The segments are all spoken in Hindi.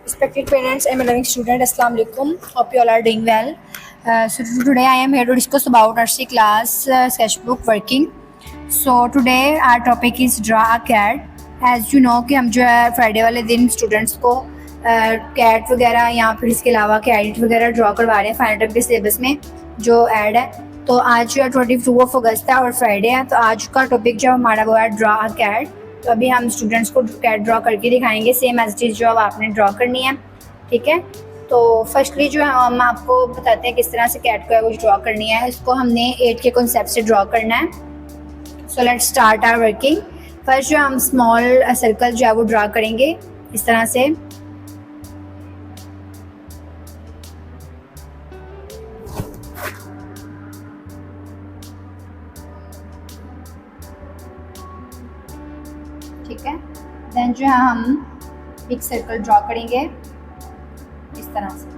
Respected parents and my loving student, Assalamu alaikum. Hope you all are doing well. So today I am here to discuss about nursery class sketchbook working. So today our topic is draw a cat. As you know कि हम जो है फ्राइडे वाले दिन स्टूडेंट्स को कैट वगैरह या फिर इसके अलावा कैट वगैरह ड्रॉ करवा रहे हैं फाइनल टर्म के सिलेबस में जो ऐड है। तो आज 22 अगस्त है और फ्राइडे है, तो आज का टॉपिक जो हमारा वो है ड्रॉ अ कैट। तो अभी हम स्टूडेंट्स को कैट ड्रॉ करके दिखाएंगे, सेम एज इट इज़ जो अब आपने ड्रॉ करनी है। ठीक है, तो फर्स्टली जो है हम आपको बताते हैं किस तरह से कैट को है वो ड्रॉ करनी है। इसको हमने 8 के कॉन्सेप्ट से ड्रॉ करना है। So let's start our working. First जो हम स्मॉल सर्कल जो है वो ड्रॉ करेंगे इस तरह से। ठीक है, देन जो है हम बिग सर्कल ड्रॉ करेंगे इस तरह से।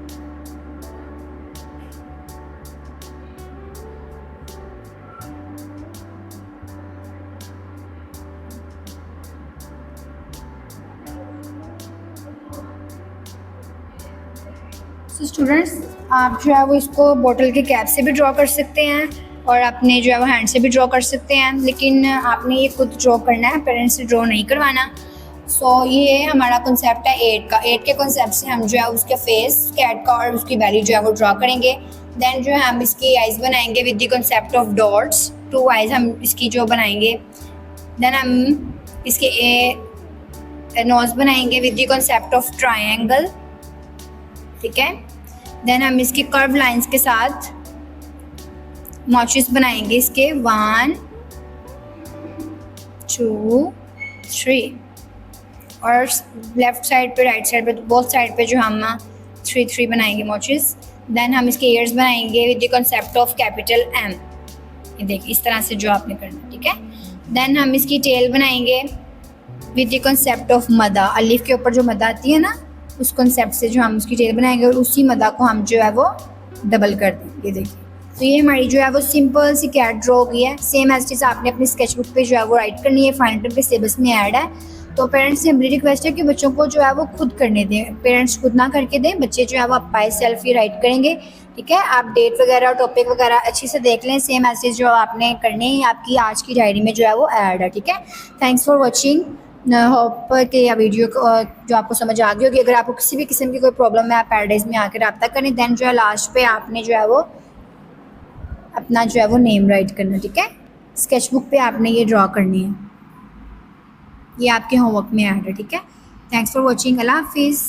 सो स्टूडेंट्स, आप जो है वो इसको बोतल के कैप से भी ड्रॉ कर सकते हैं और अपने जो है वो हैंड से भी ड्रॉ कर सकते हैं, लेकिन आपने ये खुद ड्रॉ करना है, पेरेंट्स से ड्रॉ नहीं करवाना। सो ये हमारा कॉन्सेप्ट है 8 का। 8 के कॉन्सेप्ट से हम जो है उसके फेस कैट का और उसकी बैली जो है वो ड्रॉ करेंगे। देन जो है हम इसकी आइज़ बनाएंगे with the concept of dots. 2 eyes हम इसकी जो बनाएंगे। देन हम इसके नोज बनाएंगे with the concept of triangle. ठीक है, देन हम इसकी कर्व लाइंस के साथ मॉचेस बनाएंगे इसके 1 2 3 और लेफ्ट साइड पे राइट साइड पे बोथ साइड पे जो हम 3 बनाएंगे मॉचेस। देन हम इसके ईयर्स बनाएंगे with the concept of capital M। ये देखिए इस तरह से जो आपने करना। ठीक है, देन हम इसकी टेल बनाएंगे विद द कॉन्सेप्ट ऑफ मदा। अलिफ के ऊपर जो मदा आती है ना, उस कॉन्सेप्ट से जो हम उसकी टेल बनाएंगे और उसी मदा को हम जो है वो डबल कर देंगे। देखिए, तो ये हमारी जो है वो सिंपल सी कैट ड्रॉ हो गई है। सेम एज इट इज आपने अपनी स्केचबुक पे जो है वो राइट करनी है, फाइनल टर्म के सिलेबस में ऐड है। तो पेरेंट्स से हमारी रिक्वेस्ट है कि बच्चों को जो है वो खुद करने दें, पेरेंट्स खुद ना करके दें, बच्चे जो है वो बाय सेल्फ ही राइट करेंगे। ठीक है, आप डेट वगैरह और टॉपिक वगैरह अच्छे से देख लें, सेम एज इट इज जो आपने करने हैं आपकी आज की डायरी में जो है वो ऐड है। ठीक है, थैंक्स फॉर वॉचिंग। होप कि यह वीडियो जो आपको समझ आ गई होगी। अगर आपको किसी भी किस्म की कोई प्रॉब्लम है आप पैराडाइज में आकर रब्ता करें। देन जो है लास्ट पे आपने जो है वो अपना जो है वो नेम राइट करना। ठीक है, स्केचबुक पे आपने ये ड्रॉ करनी है, ये आपके होमवर्क में ऐड है। ठीक है, थैंक्स फॉर वॉचिंग। अल्लाह हाफिज़।